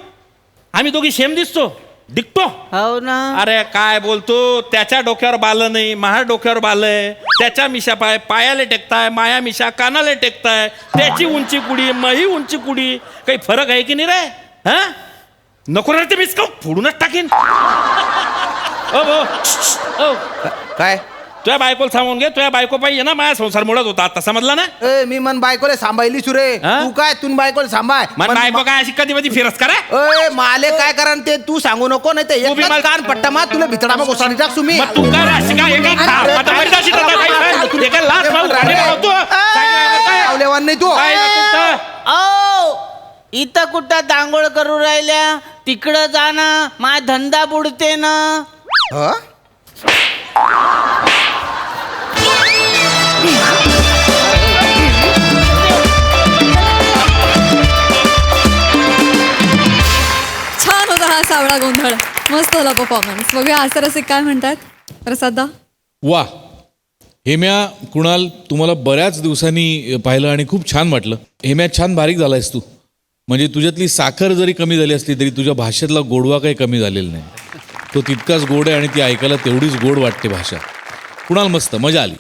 आम्ही दोघी सेम दिसतो, दिखतो. हो ना. अरे काय बोलतो? त्याच्या डोक्यावर बाल नाही, माझ्या डोक्यावर बाल आहे. त्याच्या मिशा पायाला टेकताय, माया मिशा कानाला टेकताय. त्याची उंची कुडी, मही उंची कुडी. काही फरक आहे की नाही रे? हा नको रे, ते मीच का फोडूनच टाकीन. ओ काय? तुझ्या बायकोला सांगून घे, तुझ्या बायको पाहिजे ना माझ्या संसार मुळात होता आता, समजला ना? ए मी मन बायकोले सांभाळली सुरे. हा? तू काय तू बायकोले सांभाळ. मग बायको काय अशी कधी कधी फिरस करा. ए माले काय करा ते तू सांगू नको, नाही ते तू बी मला- कान पट्टा मा तुला भितडा मग ओसाडी टाक तुम्ही. मग तू काय रे अशी काय एका आता मैदा अशी टाका काय काय? एका लाच मारून राणी लावतो. आवलेवान नाही तू. काय ना तुमचं? ओ इथं कुठं दांगोळ करू राहिल्या? तिकडं जा ना, मा धंदा बुडते ना. ह? छान होता हा सावळा गोंधळ. मस्त झाला परफॉर्मन्स. बघूया आसरसिक काय म्हणतात. प्रसादा वा हेम्या, कुणाल, तुम्हाला बऱ्याच दिवसांनी पाहिलं आणि खूप छान वाटलं. हेम्या, छान बारीक झालायस तू. म्हणजे तुझ्यातली साखर जरी कमी झाली असली तरी तुझ्या भाषेतला गोडवा काही कमी झालेला नाही. तो तितकाच गोड आहे आणि ती ऐकायला तेवढीच गोड वाटते भाषा. कुणाल, मस्त मजा आली.